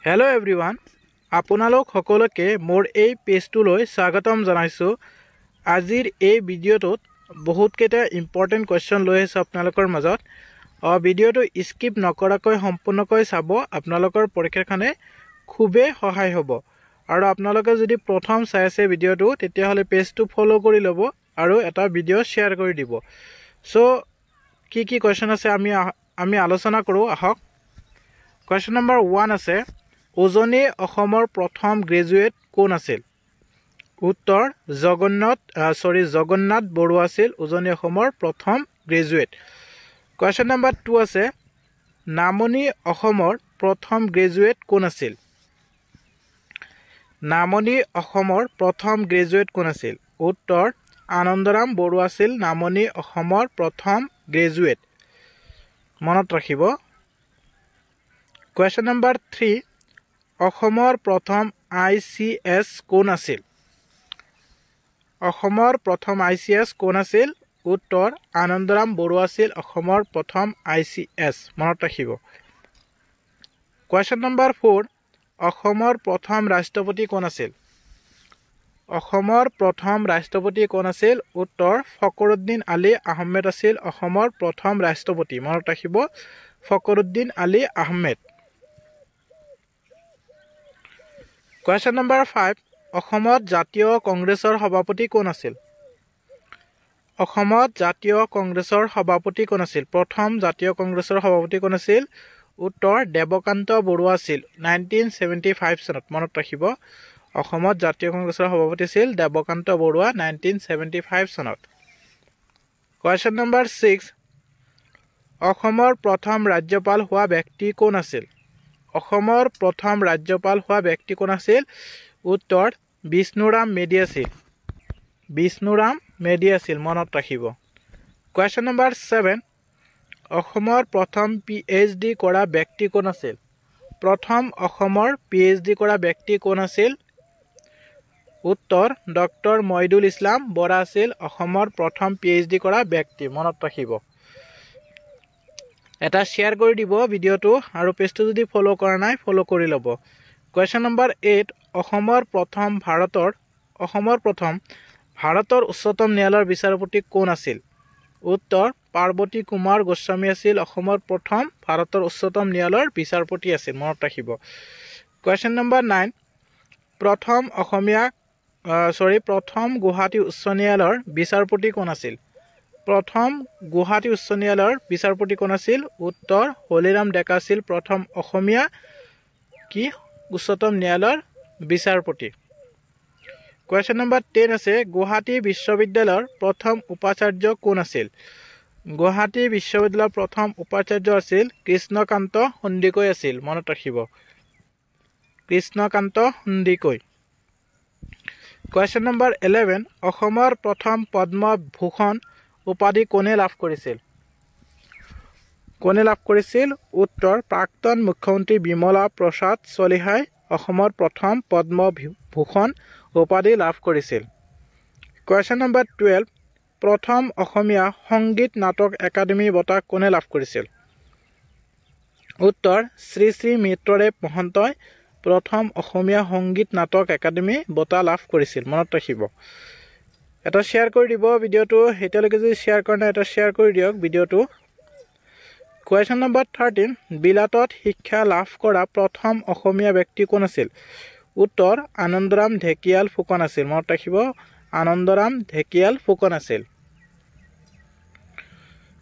Hello everyone, আপোনালোক সকলোকে মোৰ এই পেজটোলৈ স্বাগতম জনাইছো। আজিৰ এই ভিডিঅ'টোত বহুত কেইটা ইম্পৰ্টেন্ট কোৱেশ্চন লৈ আহিছো আপোনালোকৰ মাজত। ভিডিঅ'টো স্কিপ নকৰাকৈ সম্পূৰ্ণকৈ চাব, আপোনালোকৰ পৰীক্ষাখনে খুবেই সহায় হ'ব। আৰু আপোনালোকে যদি প্ৰথম চাই আছে ভিডিঅ'টো তেতিয়াহ'লে পেজটো ফলো কৰি ল'ব আৰু এটা ভিডিঅ' শ্বেয়াৰ কৰি দিব। সো কি কোৱেশ্চন আছে আমি আলোচনা কৰো আহক। কোৱেশ্চন নম্বৰ 1 আছে, উজনি অসমৰ প্ৰথম গ্ৰেজুৱেট কোন আছিল? উত্তৰ জগন্নাথ বৰুৱা আছিল উজনি অসমৰ প্ৰথম গ্ৰেজুৱেট। কোৱেশ্চন নম্বৰ 2 আছে, নামনি অসমৰ প্ৰথম গ্ৰেজুৱেট কোন আছিল? নামনি অসমৰ প্ৰথম গ্ৰেজুৱেট কোন আছিল? উত্তৰ আনন্দৰাম বৰুৱা আছিল নামনি অসমৰ প্ৰথম গ্ৰেজুৱেট। মনত ৰাখিব। কোৱেশ্চন নম্বৰ 3, অসমৰ প্ৰথম ICS কোন আছিল? অসমৰ প্ৰথম ICS কোন আছিল? উত্তৰ আনন্দৰাম বৰুৱা আছিল অসমৰ প্ৰথম ICS। মনত ৰাখিব। কোৱেশ্চন নম্বৰ 4, অসমৰ প্ৰথম ৰাষ্ট্ৰপতি কোন আছিল? অসমৰ প্ৰথম ৰাষ্ট্ৰপতি কোন আছিল? উত্তৰ ফখৰুদ্দিন আলী আহমেদ আছিল অসমৰ প্ৰথম ৰাষ্ট্ৰপতি। মনত ৰাখিব, ফখৰুদ্দিন আলী আহমেদ। কোৱেশ্চন নম্বৰ 5, অসমত জাতীয় কংগ্ৰেছৰ সভাপতি কোন আছিল? অসমত জাতীয় কংগ্ৰেছৰ সভাপতি কোন আছিল? প্ৰথম জাতীয় কংগ্ৰেছৰ সভাপতি কোন আছিল? উত্তৰ দেৱকান্ত বৰুৱা আছিল 1975 চনত। মনত ৰাখিব, অসমত জাতীয় কংগ্ৰেছৰ সভাপতি আছিল দেৱকান্ত বৰুৱা 1975 চনত। কোৱেশ্চন নম্বৰ 6, অসমৰ প্ৰথম ৰাজ্যপাল হোৱা ব্যক্তি কোন আছিল? অসমৰ প্ৰথম ৰাজ্যপাল হোৱা ব্যক্তি কোন আছিল? উত্তৰ বিষ্ণুৰাম মেধি আছিল। বিষ্ণুৰাম মেধি আছিল। মনত ৰাখিব। কোৱেশ্চন নম্বৰ 7, অসমৰ প্ৰথম PhD কৰা ব্যক্তি কোন আছিল? প্ৰথম অসমৰ PhD কৰা ব্যক্তি কোন আছিল? উত্তৰ ডক্টৰ মইদুল ইছলাম বৰা আছিল অসমৰ প্ৰথম PhD কৰা ব্যক্তি। মনত ৰাখিব। এটা শ্বেয়াৰ কৰি দিব ভিডিঅ'টো আৰু পেজটো যদি ফলো কৰা নাই ফলো কৰি ল'ব। কোৱেশ্চন নম্বৰ 8, অসমৰ প্ৰথম ভাৰতৰ উচ্চতম ন্যায়ালয়ৰ বিচাৰপতি কোন আছিল? উত্তৰ পাৰ্বতী কুমাৰ গোস্বামী আছিল অসমৰ প্ৰথম ভাৰতৰ উচ্চতম ন্যায়ালয়ৰ বিচাৰপতি আছিল। মনত ৰাখিব। কোৱেশ্চন নম্বৰ 9, প্ৰথম গুৱাহাটী উচ্চ ন্যায়ালয়ৰ বিচাৰপতি কোন আছিল? প্ৰথম গুৱাহাটী উচ্চ ন্যায়ালয়ৰ বিচাৰপতি কোন আছিল? উত্তৰ হলিৰাম ডেকা আছিল প্ৰথম অসমীয়া উচ্চতম ন্যায়ালয়ৰ বিচাৰপতি। কোৱেশ্চন নম্বৰ 10 আছে, গুৱাহাটী বিশ্ববিদ্যালয়ৰ প্ৰথম উপাচাৰ্য কোন আছিল? গুৱাহাটী বিশ্ববিদ্যালয়ৰ প্ৰথম উপাচাৰ্য আছিল কৃষ্ণকান্ত সন্দিকৈ আছিল। মনত ৰাখিব, কৃষ্ণকান্ত সন্দিকৈ। কোৱেশ্চন নম্বৰ 11, অসমৰ প্ৰথম পদ্মভূষণ উপাধি কোনে লাভ কৰিছিল? উত্তৰ প্ৰাক্তন মুখ্যমন্ত্ৰী বিমলা প্ৰসাদ চলিহাই অসমৰ প্ৰথম পদ্মভূষণ উপাধি লাভ কৰিছিল। কোৱেশ্চন নম্বৰ 12, প্ৰথম অসমীয়া সংগীত নাটক একাডেমী বঁটা কোনে লাভ কৰিছিল? উত্তৰ শ্ৰী শ্ৰী মিত্ৰদেৱ মহন্তই প্ৰথম অসমীয়া সংগীত নাটক একাডেমী বঁটা লাভ কৰিছিল। মনত ৰাখিব। এটা শ্বেয়াৰ কৰি দিব ভিডিঅ'টো, এতিয়ালৈকে যদি শ্বেয়াৰ কৰা নাই এটা শ্বেয়াৰ কৰি দিয়ক ভিডিঅ'টো। কোৱেশ্চন নম্বৰ 13, বিলাতত শিক্ষা লাভ কৰা প্ৰথম অসমীয়া ব্যক্তি কোন আছিল? উত্তৰ আনন্দৰাম ঢেকিয়াল ফুকন আছিল। মনত ৰাখিব, আনন্দৰাম ঢেকিয়াল ফুকন আছিল।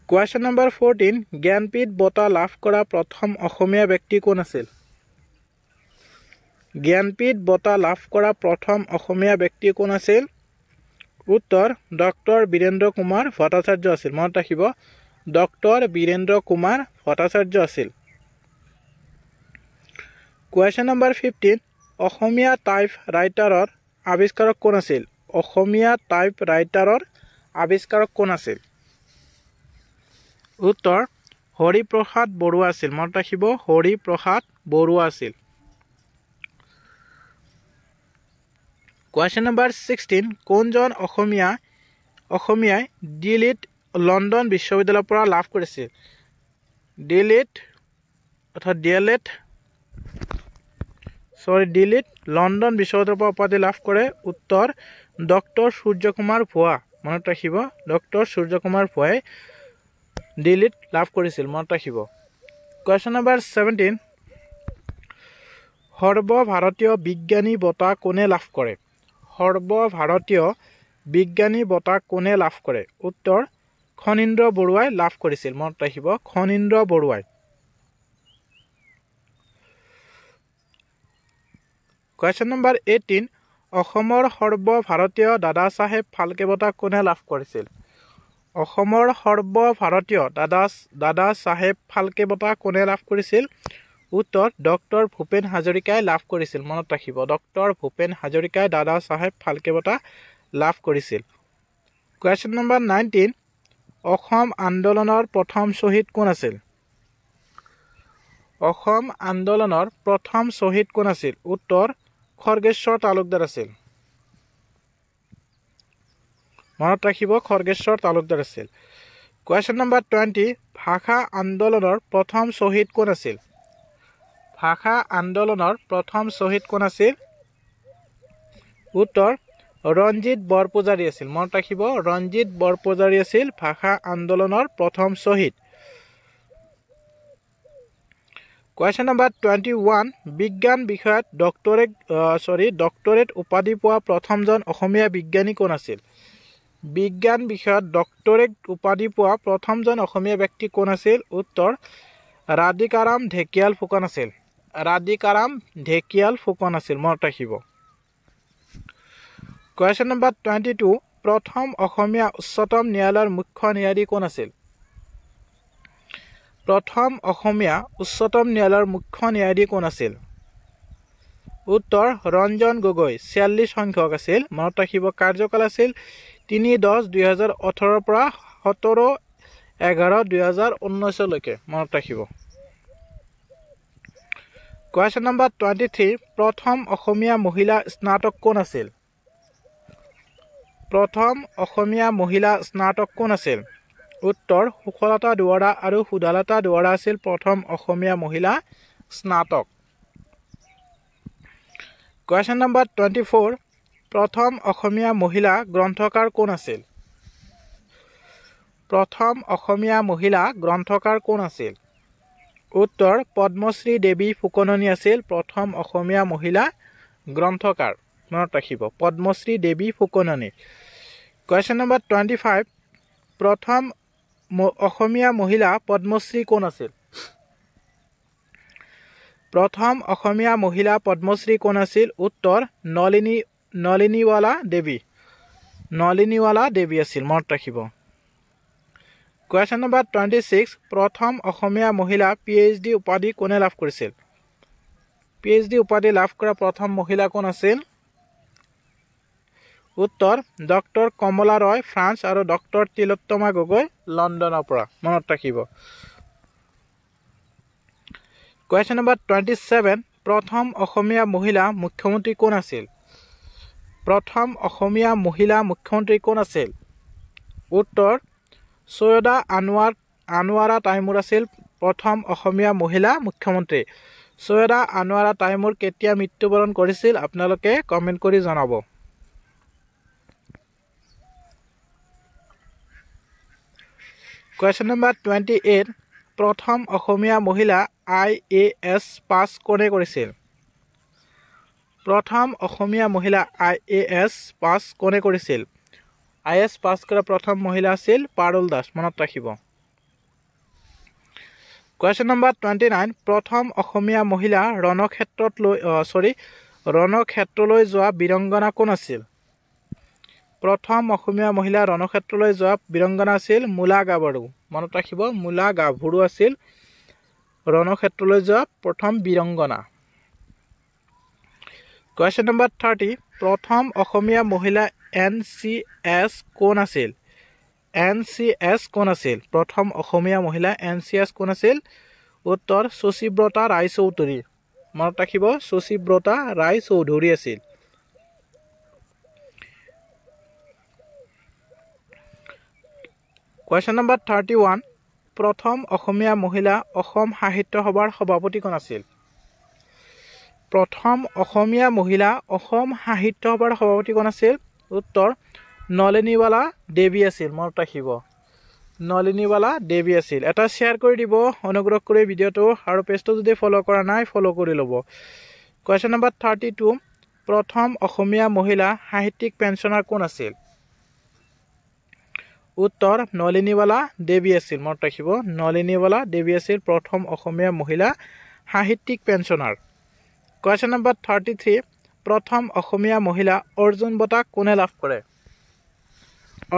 কোৱেশ্চন নম্বৰ 14, জ্ঞানপীঠ বঁটা লাভ কৰা প্ৰথম অসমীয়া ব্যক্তি কোন আছিল? জ্ঞানপীঠ বঁটা লাভ কৰা প্ৰথম অসমীয়া ব্যক্তি কোন আছিল? উত্তৰ ডক্টৰ বীৰেন্দ্ৰ কুমাৰ ভট্টাচাৰ্য আছিল। মনত ৰাখিব, ডক্টৰ বীৰেন্দ্ৰ কুমাৰ ভট্টাচাৰ্য আছিল। কোৱেশ্চন নম্বৰ 15, অসমীয়া টাইপ ৰাইটাৰৰ আৱিষ্কাৰক কোন আছিল? অসমীয়া টাইপ ৰাইটাৰৰ আৱিষ্কাৰক কোন আছিল? উত্তৰ হৰিপ্ৰসাদ বৰুৱা আছিল। মনত ৰাখিব, হৰিপ্ৰসাদ বৰুৱা আছিল। কোৱেশ্চন নম্বৰ 16, কোনজন অসমীয়াই দিল্লীত লণ্ডন বিশ্ববিদ্যালয়ৰ পৰা লাভ কৰিছিল? দিল্লীত লণ্ডন বিশ্ববিদ্যালয়ৰ পৰা উপাধি লাভ কৰে উত্তৰ ডক্টৰ সূৰ্যকুমাৰ ভুৱা মনত ৰাখিব ডক্টৰ সূৰ্যকুমাৰ ভুৱাই দিল্লীত লাভ কৰিছিল মনত ৰাখিব কোৱেশ্চন নম্বৰ 17 সৰ্বভাৰতীয় বিজ্ঞানী বঁটা কোনে লাভ কৰে সৰ্বভাৰতীয় বিজ্ঞানী বঁটা কোনে লাভ কৰে উত্তৰ খনীন্দ্ৰ বৰুৱাই লাভ কৰিছিল মনত ৰাখিব খনীন্দ্ৰ বৰুৱাই কোৱেশ্চন নম্বৰ 18 অসমৰ সৰ্বভাৰতীয় দাদা চাহেব ফাল্কে বঁটা কোনে লাভ কৰিছিল অসমৰ সৰ্বভাৰতীয় দাদা চাহেব ফাল্কে বঁটা কোনে লাভ কৰিছিল উত্তৰ ডক্টৰ ভূপেন হাজৰিকাই লাভ কৰিছিল মনত ৰাখিব ডক্টৰ ভূপেন হাজৰিকাই দাদা চাহেব ফাল্কে বঁটা লাভ কৰিছিল কোৱেশ্চন নম্বৰ 19 অসম আন্দোলনৰ প্ৰথম শ্বহীদ কোন আছিল অসম আন্দোলনৰ প্ৰথম শ্বহীদ কোন আছিল উত্তৰ খৰ্গেশ্বৰ তালুকদাৰ আছিল মনত ৰাখিব খৰ্গেশ্বৰ তালুকদাৰ আছিল কোৱেশ্চন নম্বৰ 20 ভাষা আন্দোলনৰ প্ৰথম শ্বহীদ কোন আছিল ভাষা আন্দোলনৰ প্ৰথম শ্বহীদ কোন আছিল উত্তৰ ৰঞ্জিত বৰপূজাৰী আছিল মনত ৰাখিব ৰঞ্জিত বৰপূজাৰী আছিল ভাষা আন্দোলনৰ প্ৰথম শ্বহীদ কোৱেশ্চন নম্বৰ 21 বিজ্ঞান বিষয়ত ডক্টৰেট উপাধি পোৱা প্ৰথমজন অসমীয়া বিজ্ঞানী কোন আছিল বিজ্ঞান বিষয়ত ডক্টৰেট উপাধি পোৱা প্ৰথমজন অসমীয়া ব্যক্তি কোন আছিল উত্তৰ ৰাধিকাৰাম ঢেকিয়াল ফুকন আছিল ৰাধিকাৰাম ঢেকিয়াল ফুকন আছিল মনত ৰাখিব কোৱেশ্চন নম্বৰ 22 প্ৰথম অসমীয়া উচ্চতম ন্যায়ালয়ৰ মুখ্য ন্যায়াধীশ কোন আছিল প্ৰথম অসমীয়া উচ্চতম ন্যায়ালয়ৰ মুখ্য ন্যায়াধীশ কোন আছিল উত্তৰ ৰঞ্জন গগৈ 46 সংখ্যক আছিল মনত ৰাখিব কাৰ্যকাল আছিল 3-10-2018 পৰা 17-11-2019 লৈকে মনত ৰাখিব কোৱেশ্চন নম্বৰ 23 প্ৰথম অসমীয়া মহিলা স্নাতক কোন আছিল প্ৰথম অসমীয়া মহিলা স্নাতক কোন আছিল উত্তৰ সুখলতা দুৱৰা আৰু সুধালতা দুৱৰা আছিল প্ৰথম অসমীয়া মহিলা স্নাতক কোৱেশ্চন নম্বৰ 24 প্ৰথম অসমীয়া মহিলা গ্ৰন্থকাৰ কোন আছিল প্ৰথম অসমীয়া মহিলা গ্ৰন্থকাৰ কোন আছিল উত্তৰ পদ্মশ্ৰী দেৱী ফুকননী আছিল প্ৰথম অসমীয়া মহিলা গ্ৰন্থকাৰ মনত ৰাখিব পদ্মশ্ৰী দেৱী ফুকননী কোৱেশ্চন নম্বৰ 25 প্ৰথম অসমীয়া মহিলা পদ্মশ্ৰী কোন আছিল প্ৰথম অসমীয়া মহিলা পদ্মশ্ৰী কোন আছিল উত্তৰ নলিনীৱালা দেৱী আছিল মনত ৰাখিব কোৱেশ্চন নম্বৰ 26 প্ৰথম অসমীয়া মহিলা PhD উপাধি কোনে লাভ কৰিছিল PhD উপাধি লাভ কৰা প্ৰথম মহিলা কোন আছিল উত্তৰ ডক্টৰ কমলা ৰয় ফ্ৰান্স আৰু ডক্টৰ তিলোত্তমা গগৈ লণ্ডনৰ পৰা মনত ৰাখিব কোৱেশ্চন নম্বৰ 27 প্ৰথম অসমীয়া মহিলা মুখ্যমন্ত্ৰী কোন আছিল প্ৰথম অসমীয়া মহিলা মুখ্যমন্ত্ৰী কোন আছিল উত্তৰ সৈয়দা আনোৱাৰা তাইমুৰ আছিল প্ৰথম অসমীয়া মহিলা মুখ্যমন্ত্ৰী সৈয়দা আনোৱাৰা তাইমুৰ কেতিয়া মৃত্যুবৰণ কৰিছিল আপোনালোকে কমেন্ট কৰি জনাব কোৱেশ্চন নম্বৰ 28 প্ৰথম অসমীয়া মহিলা IAS পাছ কোনে কৰিছিল প্ৰথম অসমীয়া মহিলা IAS পাছ কোনে কৰিছিল IAS পাছ কৰা প্ৰথম মহিলা আছিল পাৰুল দাস মনত ৰাখিব কোৱেশ্চন নম্বৰ 29 প্ৰথম অসমীয়া মহিলা ৰণক্ষেত্ৰলৈ যোৱা বীৰংগনা কোন আছিল প্ৰথম অসমীয়া মহিলা ৰণক্ষেত্ৰলৈ যোৱা বীৰংগনা আছিল মুলা গাভৰু মনত ৰাখিব মুলা গাভৰু আছিল ৰণক্ষেত্ৰলৈ যোৱা প্ৰথম বীৰংগনা কোৱেশ্চন নম্বৰ 30 প্ৰথম অসমীয়া মহিলা NCS কোন আছিল NCS কোন আছিল প্ৰথম অসমীয়া মহিলা NCS কোন আছিল উত্তৰ সুচিব্ৰতা ৰায়চৌধুৰী মনত ৰাখিব সুচিব্ৰতা ৰায়চৌধুৰী আছিল কোৱেশ্চন নম্বৰ 31 প্ৰথম অসমীয়া মহিলা অসম সাহিত্য সভাৰ সভাপতি কোন আছিল প্ৰথম অসমীয়া মহিলা অসম সাহিত্য সভাৰ সভাপতি কোন আছিল উত্তৰ নলিনীবালা দেৱী আছিল মনত ৰাখিব নলিনীবালা দেৱী আছিল এটা শেয়াৰ কৰি দিব অনুগ্ৰহ কৰি ভিডিঅটো আৰু পেজটো যদি ফলো কৰা নাই ফলো কৰি ল'ব কোৱেশ্চন নম্বৰ 32 প্ৰথম অসমীয়া মহিলা সাহিত্যিক পেঞ্চনাৰ কোন আছিল উত্তৰ নলিনীবালা দেৱী আছিল মনত ৰাখিব নলিনীবালা দেৱী আছিল প্ৰথম অসমীয়া মহিলা সাহিত্যিক পেঞ্চনাৰ কোৱেশ্চন নম্বৰ 33 প্ৰথম অসমীয়া মহিলা অৰ্জুন বঁটা কোনে লাভ কৰে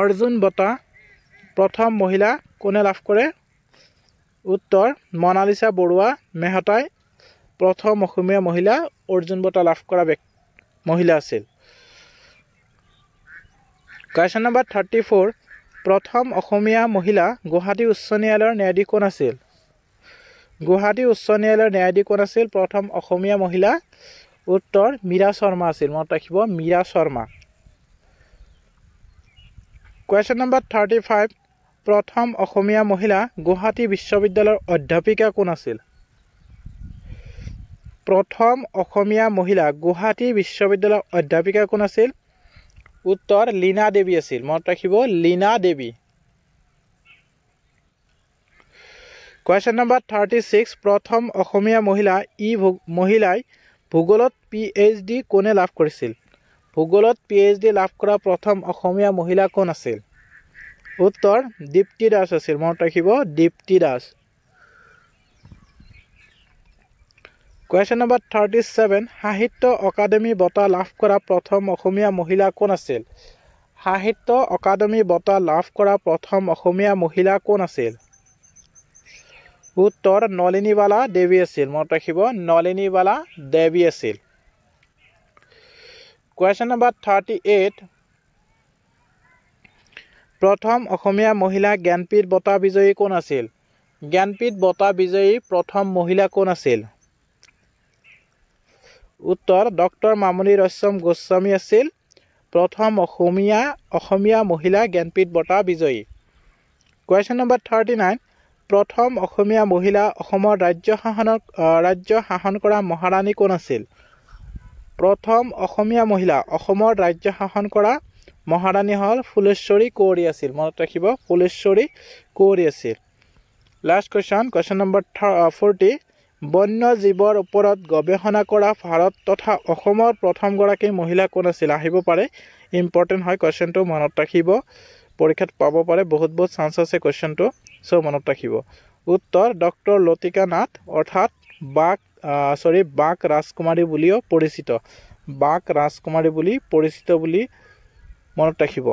অৰ্জুন বঁটা প্ৰথম মহিলা কোনে লাভ কৰে উত্তৰ মনালিসা বৰুৱা মেহতাই প্ৰথম অসমীয়া মহিলা অৰ্জুন বঁটা লাভ কৰা মহিলা আছিল কোৱেশ্চন নম্বৰ 34 প্ৰথম অসমীয়া মহিলা গুৱাহাটী উচ্চ ন্যায়ালয়ৰ ন্যায়াধীশ কোন আছিল গুৱাহাটী উচ্চ ন্যায়ালয়ৰ ন্যায়াধীশ কোন আছিল প্ৰথম অসমীয়া মহিলা উত্তৰ মীৰা শৰ্মা আছিল মনত ৰাখিব মীৰা শৰ্মা কোৱেশ্চন নম্বৰ 35 প্ৰথম অসমীয়া মহিলা গুৱাহাটী বিশ্ববিদ্যালয়ৰ অধ্যাপিকা কোন আছিল প্ৰথম অসমীয়া মহিলা গুৱাহাটী বিশ্ববিদ্যালয়ৰ অধ্যাপিকা কোন আছিল উত্তৰ লীনা দেৱী আছিল মনত ৰাখিব লীনা দেৱী কোৱেশ্চন নম্বৰ 36 প্ৰথম অসমীয়া মহিলাই ভূগোলত PhD কোনে লাভ কৰিছিল ভূগোলত PhD লাভ কৰা প্ৰথম অসমীয়া মহিলা কোন আছিল উত্তৰ দীপ্তি দাস আছিল মনত ৰাখিব দীপ্তি দাস কোৱেশ্চন নম্বৰ 37 সাহিত্য অকাডেমি বঁটা লাভ কৰা প্ৰথম অসমীয়া মহিলা কোন আছিল সাহিত্য অকাডেমি বঁটা লাভ কৰা প্ৰথম অসমীয়া মহিলা কোন আছিল উত্তৰ নলিনীবালা দেৱী আছিল মনত ৰাখিব নলিনীবালা দেৱী আছিল কোৱেশ্চন নম্বৰ 38 প্ৰথম অসমীয়া মহিলা জ্ঞানপীঠ বঁটা বিজয়ী কোন আছিল জ্ঞানপীঠ বঁটা বিজয়ী প্ৰথম মহিলা কোন আছিল উত্তৰ ডক্টৰ মামণি ৰয়ছম গোস্বামী আছিল প্ৰথম অসমীয়া মহিলা জ্ঞানপীঠ বঁটা বিজয়ী কোৱেশ্চন নম্বৰ 39 প্ৰথম অসমীয়া মহিলা অসমৰ ৰাজ্য শাসন কৰা মহাৰাণী কোন আছিল প্ৰথম অসমীয়া মহিলা অসমৰ ৰাজ্য শাসন কৰা মহাৰাণী হল ফুলেশ্বৰী কুঁৱৰী আছিল মনত ৰাখিব ফুলেশ্বৰী কুঁৱৰী আছিল লাষ্ট কোৱেশ্চন নম্বৰ 40 বন্য জীৱৰ ওপৰত গৱেষণা কৰা ভাৰত তথা অসমৰ প্ৰথম গৰাকী মহিলা কোন আছিল আহিব পাৰে ইম্পৰ্টেন্ট হয় কোৱেশ্চনটো মনত ৰাখিব পৰীক্ষাত পাব পাৰে বহুত চান্স আছে কোৱেশ্চনটো সো মনত ৰাখিব উত্তৰ ডক্টৰ লতিকা নাথ অৰ্থাৎ বাক ৰাজকুমাৰী বুলিও পৰিচিত বাক ৰাজকুমাৰী বুলি পৰিচিত বুলি মনত ৰাখিব